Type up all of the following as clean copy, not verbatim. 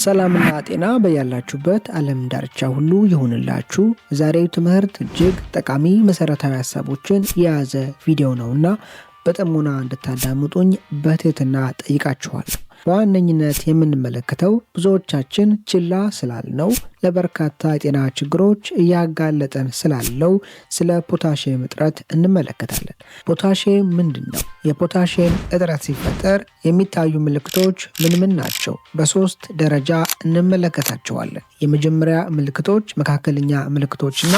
ሰላምና ጤና በያላችሁበት ዓለም ዳርቻ ሁሉ ይሁንላችሁ። ዛሬው ትምህርት እጅግ ጠቃሚ መሰረታዊ ሀሳቦችን የያዘ ቪዲዮ ነውና በጥሞና እንድታዳምጡኝ በትህትና ጠይቃችኋለሁ። በዋነኝነት የምንመለከተው ብዙዎቻችን ችላ ስላልነው ለበርካታ የጤና ችግሮች እያጋለጠን ስላለው ስለ ፖታሺየም እጥረት እንመለከታለን። ፖታሺየም ምንድነው? የፖታሺየም እጥረት ሲፈጠር የሚታዩ ምልክቶች ምን ናቸው? በሶስት ደረጃ እንመለከታቸዋለን። የመጀመሪያ ምልክቶች፣ መካከለኛ ምልክቶችና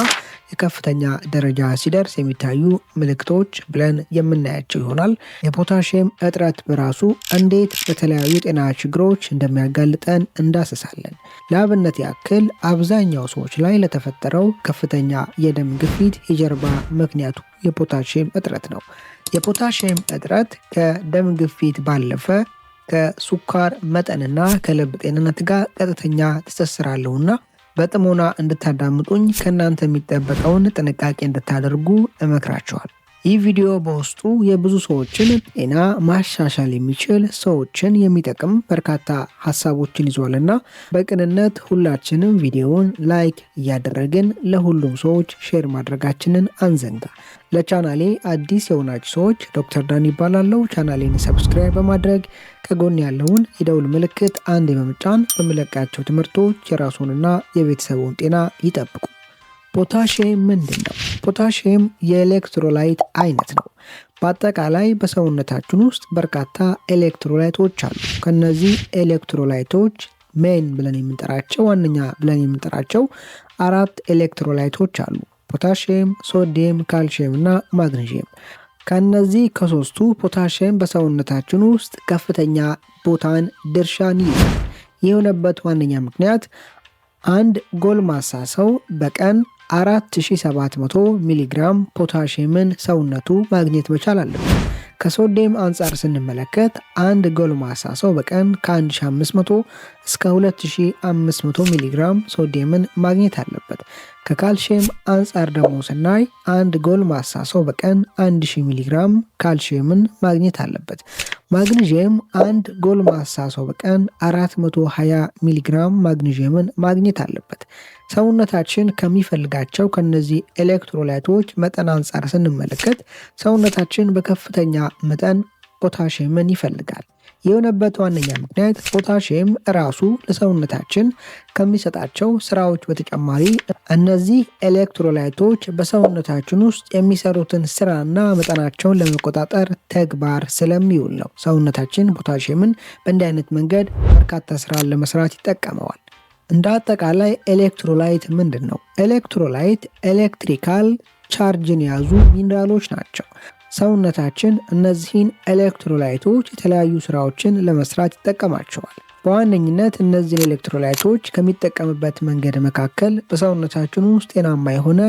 የከፍተኛ ደረጃ ሲደርስ የሚታዩ ምልክቶች ብለን የምናያቸው ይሆናል። የፖታሺየም እጥረት በራሱ እንዴት በተለያዩ የጤና ችግሮች እንደሚያጋልጠን እንዳስሳለን። ለአብነት ያክል አብዛኛው ሰዎች ላይ ለተፈጠረው ከፍተኛ የደም ግፊት የጀርባ ምክንያቱ የፖታሺየም እጥረት ነው። የፖታሺየም እጥረት ከደም ግፊት ባለፈ ከሱካር መጠንና ከልብ ጤንነት ጋር ቀጥተኛ ትስስር አለውና በጥሞና እንድታዳምጡኝ ከእናንተ የሚጠበቀውን ጥንቃቄ እንድታደርጉ እመክራችኋለሁ። ይህ ቪዲዮ በውስጡ የብዙ ሰዎችን ጤና ማሻሻል የሚችል ሰዎችን የሚጠቅም በርካታ ሀሳቦችን ይዟልና በቅንነት ሁላችንም ቪዲዮውን ላይክ እያደረግን ለሁሉም ሰዎች ሼር ማድረጋችንን አንዘንጋ። ለቻናሌ አዲስ የሆናችሁ ሰዎች ዶክተር ዳን ይባላለሁ። ቻናሌን ሰብስክራይብ በማድረግ ከጎን ያለውን የደውል ምልክት አንድ በመጫን በመለቃቸው ትምህርቶች የራሱንና የቤተሰቡን ጤና ይጠብቁ። ፖታሺየም ምንድነው? ፖታሺየም የኤሌክትሮላይት አይነት ነው። በአጠቃላይ በሰውነታችን ውስጥ በርካታ ኤሌክትሮላይቶች አሉ። ከነዚህ ኤሌክትሮላይቶች ሜን ብለን የምንጠራቸው ዋነኛ ብለን የምንጠራቸው 4 ኤሌክትሮላይቶች አሉ። ፖታሺየም፣ ሶዲየም፣ ካልሺየም እና ማግኔዥየም። ከነዚህ ከሶስቱ ፖታሺየም በሰውነታችን ውስጥ ከፍተኛ ቦታን ድርሻን ይይዛል። የሆነበት ዋነኛ ምክንያት አንድ ጎልማሳ ሰው በቀን 4700 ሚሊግራም ፖታሺየምን ሰውነቱ ማግኘት መቻል አለበት። ከሶዲየም አንጻር ስንመለከት አንድ ጎልማሳ ሰው በቀን ከ1500 እስከ 2500 ሚሊግራም ሶዲየምን ማግኘት አለበት። ከካልሺየም አንጻር ደግሞ ስናይ አንድ ጎልማሳ ሰው በቀን 1000 ሚሊግራም ካልሺየምን ማግኘት አለበት። ማግኔዥየም አንድ ጎልማሳ ሰው በቀን 420 ሚሊግራም ማግኔዥየምን ማግኘት አለበት። ሰውነታችን ከሚፈልጋቸው ከነዚህ ኤሌክትሮላይቶች መጠን አንጻር ስንመለከት ሰውነታችን በከፍተኛ መጠን ፖታሺየምን ይፈልጋል። የሆነበት ዋነኛ ምክንያት ፖታሺየም ራሱ ለሰውነታችን ከሚሰጣቸው ስራዎች በተጨማሪ እነዚህ ኤሌክትሮላይቶች በሰውነታችን ውስጥ የሚሰሩትን ስራና መጠናቸውን ለመቆጣጠር ተግባር ስለሚውል ነው። ሰውነታችን ፖታሺየምን በእንዲህ አይነት መንገድ በርካታ ስራን ለመስራት ይጠቀመዋል። እንደ አጠቃላይ ኤሌክትሮላይት ምንድን ነው? ኤሌክትሮላይት ኤሌክትሪካል ቻርጅን የያዙ ሚነራሎች ናቸው። ሰውነታችን እነዚህን ኤሌክትሮላይቶች የተለያዩ ስራዎችን ለመስራት ይጠቀማቸዋል። በዋነኝነት እነዚህን ኤሌክትሮላይቶች ከሚጠቀምበት መንገድ መካከል በሰውነታችን ውስጥ ጤናማ የሆነ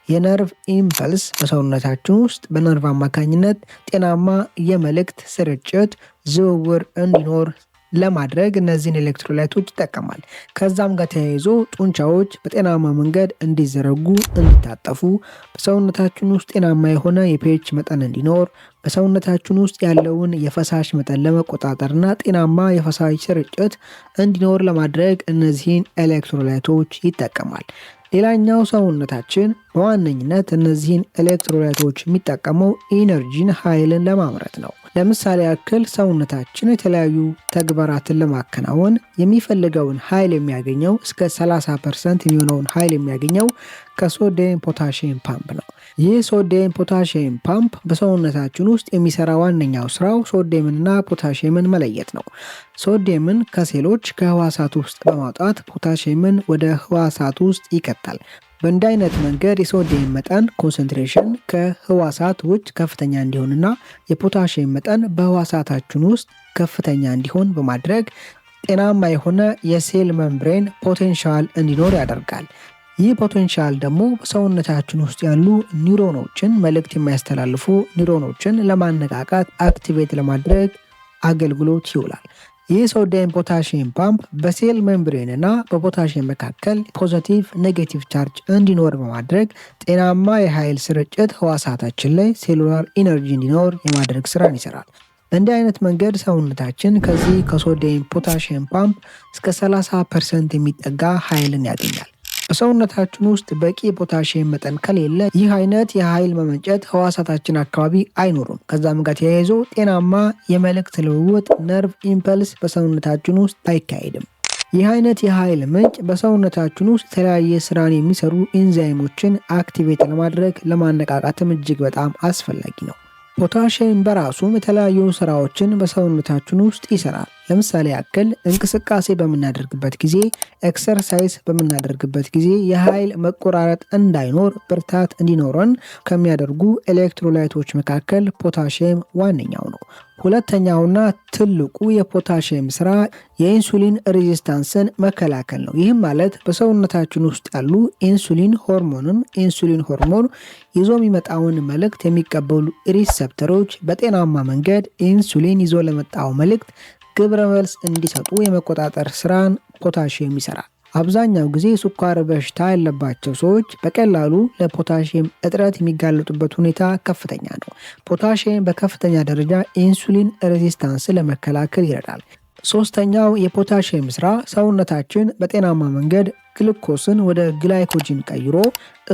የነርቭ ኢምፐልስ በሰውነታችን ውስጥ በነርቭ አማካኝነት ጤናማ የመልእክት ስርጭት ዝውውር እንዲኖር ለማድረግ እነዚህን ኤሌክትሮላይቶች ይጠቀማል። ከዛም ጋር ተያይዞ ጡንቻዎች በጤናማ መንገድ እንዲዘረጉ፣ እንዲታጠፉ፣ በሰውነታችን ውስጥ ጤናማ የሆነ የፒኤች መጠን እንዲኖር፣ በሰውነታችን ውስጥ ያለውን የፈሳሽ መጠን ለመቆጣጠርና ጤናማ የፈሳሽ ስርጭት እንዲኖር ለማድረግ እነዚህን ኤሌክትሮላይቶች ይጠቀማል። ሌላኛው ሰውነታችን በዋነኝነት እነዚህን ኤሌክትሮላይቶች የሚጠቀመው ኢነርጂን ኃይልን ለማምረት ነው። ለምሳሌ ያክል ሰውነታችን የተለያዩ ተግባራትን ለማከናወን የሚፈልገውን ኃይል የሚያገኘው እስከ 30% የሚሆነውን ኃይል የሚያገኘው ከሶዲየም ፖታሺየም ፓምፕ ነው። ይህ ሶዲየም ፖታሺየም ፓምፕ በሰውነታችን ውስጥ የሚሰራ ዋነኛው ስራው ሶዲየምንና ፖታሺየምን መለየት ነው። ሶዲየምን ከሴሎች ከህዋሳት ውስጥ በማውጣት ፖታሺየምን ወደ ህዋሳት ውስጥ ይከታል። በእንዲህ አይነት መንገድ የሶዲየም መጠን ኮንሰንትሬሽን ከህዋሳት ውጭ ከፍተኛ እንዲሆንና የፖታሺየም መጠን በህዋሳታችን ውስጥ ከፍተኛ እንዲሆን በማድረግ ጤናማ የሆነ የሴል መምብሬን ፖቴንሻል እንዲኖር ያደርጋል። ይህ ፖቴንሻል ደግሞ በሰውነታችን ውስጥ ያሉ ኒውሮኖችን መልእክት የሚያስተላልፉ ኒውሮኖችን ለማነቃቃት አክቲቬት ለማድረግ አገልግሎት ይውላል። ይህ ሶዲየም ፖታሺየም ፓምፕ በሴል ሜምብሬን እና በፖታሺየም መካከል ፖዚቲቭ ኔጌቲቭ ቻርጅ እንዲኖር በማድረግ ጤናማ የኃይል ስርጭት ህዋሳታችን ላይ ሴሉላር ኢነርጂ እንዲኖር የማድረግ ስራን ይሰራል። በእንዲህ አይነት መንገድ ሰውነታችን ከዚህ ከሶዲየም ፖታሺየም ፓምፕ እስከ 30% የሚጠጋ ኃይልን ያገኛል። በሰውነታችን ውስጥ በቂ ፖታሺየም መጠን ከሌለ ይህ አይነት የኃይል መመንጨት ህዋሳታችን አካባቢ አይኖሩም። ከዛም ጋር ተያይዞ ጤናማ የመልእክት ልውውጥ ነርቭ ኢምፐልስ በሰውነታችን ውስጥ አይካሄድም። ይህ አይነት የኃይል ምንጭ በሰውነታችን ውስጥ የተለያየ ስራን የሚሰሩ ኢንዛይሞችን አክቲቬት ለማድረግ ለማነቃቃትም እጅግ በጣም አስፈላጊ ነው። ፖታሺየም በራሱም የተለያዩ ስራዎችን በሰውነታችን ውስጥ ይሰራል። ለምሳሌ ያክል እንቅስቃሴ በምናደርግበት ጊዜ፣ ኤክሰርሳይዝ በምናደርግበት ጊዜ የኃይል መቆራረጥ እንዳይኖር ብርታት እንዲኖረን ከሚያደርጉ ኤሌክትሮላይቶች መካከል ፖታሺየም ዋነኛው ነው። ሁለተኛውና ትልቁ የፖታሺየም ስራ የኢንሱሊን ሬዚስታንስን መከላከል ነው። ይህም ማለት በሰውነታችን ውስጥ ያሉ ኢንሱሊን ሆርሞን ይዞ የሚመጣውን መልእክት የሚቀበሉ ሪሰፕተሮች በጤናማ መንገድ ኢንሱሊን ይዞ ለመጣው መልእክት ግብረ መልስ እንዲሰጡ የመቆጣጠር ስራን ፖታሺየም ይሰራል። አብዛኛው ጊዜ ስኳር በሽታ ያለባቸው ሰዎች በቀላሉ ለፖታሺየም እጥረት የሚጋለጡበት ሁኔታ ከፍተኛ ነው። ፖታሺየም በከፍተኛ ደረጃ ኢንሱሊን ሬዚስታንስ ለመከላከል ይረዳል። ሶስተኛው የፖታሺየም ስራ ሰውነታችን በጤናማ መንገድ ግሉኮስን ወደ ግላይኮጂን ቀይሮ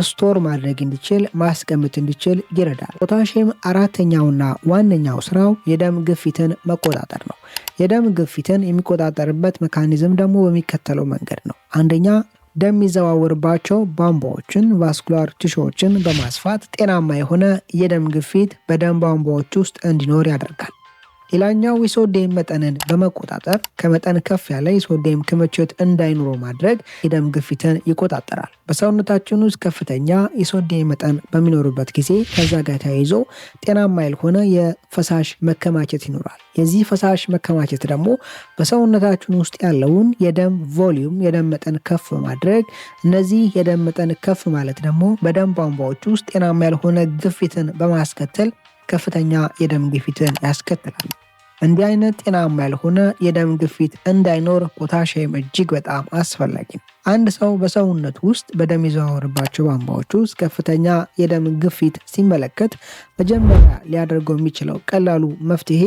ስቶር ማድረግ እንዲችል ማስቀመጥ እንዲችል ይረዳል። ፖታሺየም አራተኛውና ዋነኛው ስራው የደም ግፊትን መቆጣጠር ነው። የደም ግፊትን የሚቆጣጠርበት ሜካኒዝም ደግሞ በሚከተለው መንገድ ነው። አንደኛ፣ ደም የሚዘዋወርባቸው ቧንቧዎችን ቫስኩላር ቲሹዎችን በማስፋት ጤናማ የሆነ የደም ግፊት በደም ቧንቧዎች ውስጥ እንዲኖር ያደርጋል። ሌላኛው የሶዲየም መጠንን በመቆጣጠር ከመጠን ከፍ ያለ የሶዲየም ክምችት እንዳይኖር ማድረግ የደም ግፊትን ይቆጣጠራል። በሰውነታችን ውስጥ ከፍተኛ የሶዲየም መጠን በሚኖርበት ጊዜ ከዛ ጋር ተያይዞ ጤናማ ያልሆነ የፈሳሽ መከማቸት ይኖራል። የዚህ ፈሳሽ መከማቸት ደግሞ በሰውነታችን ውስጥ ያለውን የደም ቮሊዩም የደም መጠን ከፍ በማድረግ እነዚህ የደም መጠን ከፍ ማለት ደግሞ በደም ቧንቧዎች ውስጥ ጤናማ ያልሆነ ግፊትን በማስከተል ከፍተኛ የደም ግፊትን ያስከትላል። እንዲህ አይነት ጤናማ ያልሆነ የደም ግፊት እንዳይኖር ፖታሺየም እጅግ በጣም አስፈላጊ ነው። አንድ ሰው በሰውነት ውስጥ በደም የሚዘዋወርባቸው ቧንቧዎች ውስጥ ከፍተኛ የደም ግፊት ሲመለከት መጀመሪያ ሊያደርገው የሚችለው ቀላሉ መፍትሄ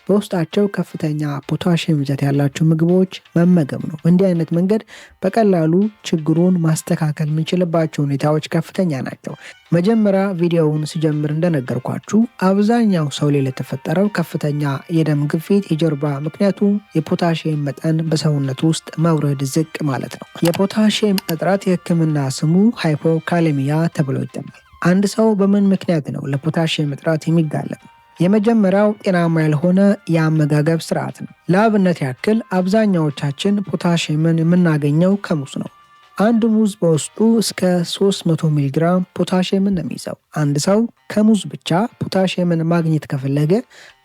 በውስጣቸው ከፍተኛ ፖታሺየም ይዘት ያላቸው ምግቦች መመገብ ነው። እንዲህ አይነት መንገድ በቀላሉ ችግሩን ማስተካከል የምንችልባቸው ሁኔታዎች ከፍተኛ ናቸው። መጀመሪያ ቪዲዮውን ሲጀምር እንደነገርኳችሁ አብዛኛው ሰው ላይ ለተፈጠረው ከፍተኛ የደም ግፊት የጀርባ ምክንያቱ የፖታሺየም መጠን በሰውነት ውስጥ መውረድ ዝቅ ማለት ነው። የፖታሺየም እጥረት የሕክምና ስሙ ሃይፖካሌሚያ ተብሎ ይጠራል። አንድ ሰው በምን ምክንያት ነው ለፖታሺየም እጥረት የሚጋለጥ? የመጀመሪያው ጤናማ ያልሆነ የአመጋገብ ስርዓት ነው። ለአብነት ያክል አብዛኛዎቻችን ፖታሺየምን የምናገኘው ከሙዝ ነው። አንድ ሙዝ በውስጡ እስከ 300 ሚሊግራም ፖታሺየምን ነው የሚይዘው። አንድ ሰው ከሙዝ ብቻ ፖታሺየምን ማግኘት ከፈለገ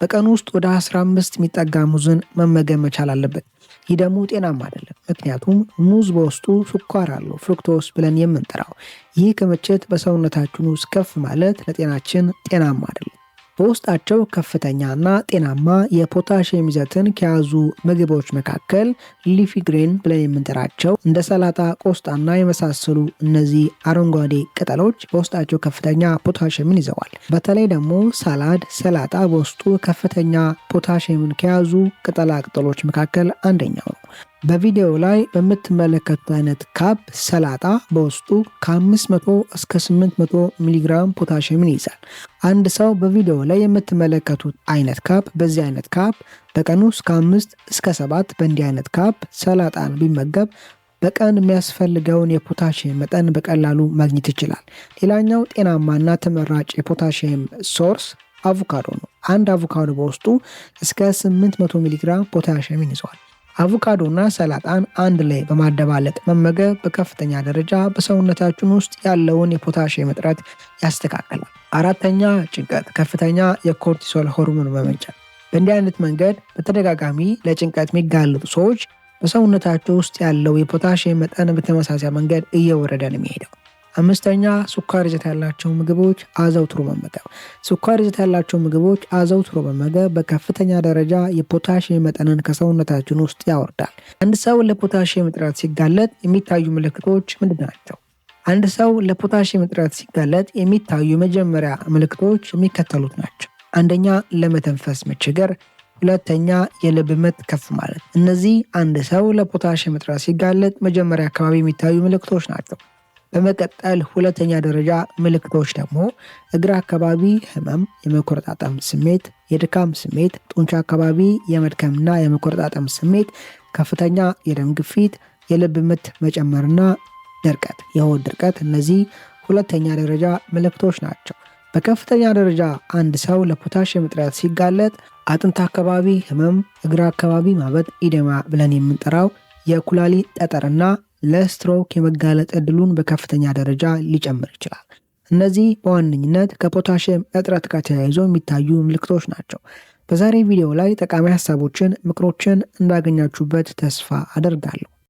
በቀን ውስጥ ወደ 15 የሚጠጋ ሙዝን መመገብ መቻል አለበት። ይህ ደግሞ ጤናማ አይደለም። ምክንያቱም ሙዝ በውስጡ ስኳር አለው፣ ፍሩክቶስ ብለን የምንጠራው። ይህ ክምችት በሰውነታችን ውስጥ ከፍ ማለት ለጤናችን ጤናማ አይደለም። በውስጣቸው ከፍተኛና ጤናማ የፖታሺየም ይዘትን ከያዙ ምግቦች መካከል ሊፊ ግሬን ብለን የምንጠራቸው እንደ ሰላጣ፣ ቆስጣና የመሳሰሉ እነዚህ አረንጓዴ ቅጠሎች በውስጣቸው ከፍተኛ ፖታሺየምን ይዘዋል። በተለይ ደግሞ ሰላጣ በውስጡ ከፍተኛ ፖታሺየምን ከያዙ ቅጠላ ቅጠሎች መካከል አንደኛው ነው። በቪዲዮ ላይ በምትመለከቱት አይነት ካፕ ሰላጣ በውስጡ ከ500 እስከ 800 ሚሊግራም ፖታሺየምን ይይዛል። አንድ ሰው በቪዲዮ ላይ የምትመለከቱት አይነት ካፕ በዚህ አይነት ካፕ በቀን ውስጥ ከ5 እስከ 7 በእንዲህ አይነት ካፕ ሰላጣን ቢመገብ በቀን የሚያስፈልገውን የፖታሺየም መጠን በቀላሉ ማግኘት ይችላል። ሌላኛው ጤናማና ተመራጭ የፖታሺየም ሶርስ አቮካዶ ነው። አንድ አቮካዶ በውስጡ እስከ 800 ሚሊግራም ፖታሺየምን ይዟል። አቮካዶና ሰላጣን አንድ ላይ በማደባለቅ መመገብ በከፍተኛ ደረጃ በሰውነታችን ውስጥ ያለውን የፖታሺየም እጥረት ያስተካክላል። አራተኛ፣ ጭንቀት፣ ከፍተኛ የኮርቲሶል ሆርሞን መመንጨት። በእንዲህ አይነት መንገድ በተደጋጋሚ ለጭንቀት የሚጋለጡ ሰዎች በሰውነታቸው ውስጥ ያለው የፖታሺየም መጠን በተመሳሳይ መንገድ እየወረደ ነው የሚሄደው። አምስተኛ፣ ስኳር ይዘት ያላቸው ምግቦች አዘውትሮ መመገብ። ስኳር ይዘት ያላቸው ምግቦች አዘውትሮ መመገብ በከፍተኛ ደረጃ የፖታሺየም መጠንን ከሰውነታችን ውስጥ ያወርዳል። አንድ ሰው ለፖታሺየም እጥረት ሲጋለጥ የሚታዩ ምልክቶች ምንድን ናቸው? አንድ ሰው ለፖታሺየም እጥረት ሲጋለጥ የሚታዩ የመጀመሪያ ምልክቶች የሚከተሉት ናቸው። አንደኛ፣ ለመተንፈስ መቸገር፣ ሁለተኛ የልብ ምት ከፍ ማለት። እነዚህ አንድ ሰው ለፖታሽየም እጥረት ሲጋለጥ መጀመሪያ አካባቢ የሚታዩ ምልክቶች ናቸው። በመቀጠል ሁለተኛ ደረጃ ምልክቶች ደግሞ እግር አካባቢ ህመም፣ የመቆረጣጠም ስሜት፣ የድካም ስሜት፣ ጡንቻ አካባቢ የመድከምና የመቆረጣጠም ስሜት፣ ከፍተኛ የደም ግፊት፣ የልብ ምት መጨመርና ድርቀት፣ የሆድ ድርቀት። እነዚህ ሁለተኛ ደረጃ ምልክቶች ናቸው። በከፍተኛ ደረጃ አንድ ሰው ለፖታሽየም እጥረት ሲጋለጥ አጥንት አካባቢ ህመም፣ እግር አካባቢ ማበጥ፣ ኢዴማ ብለን የምንጠራው የኩላሊት ጠጠርና ለስትሮክ የመጋለጥ እድሉን በከፍተኛ ደረጃ ሊጨምር ይችላል። እነዚህ በዋነኝነት ከፖታሽየም እጥረት ጋር ተያይዞ የሚታዩ ምልክቶች ናቸው። በዛሬ ቪዲዮ ላይ ጠቃሚ ሀሳቦችን፣ ምክሮችን እንዳገኛችሁበት ተስፋ አደርጋለሁ።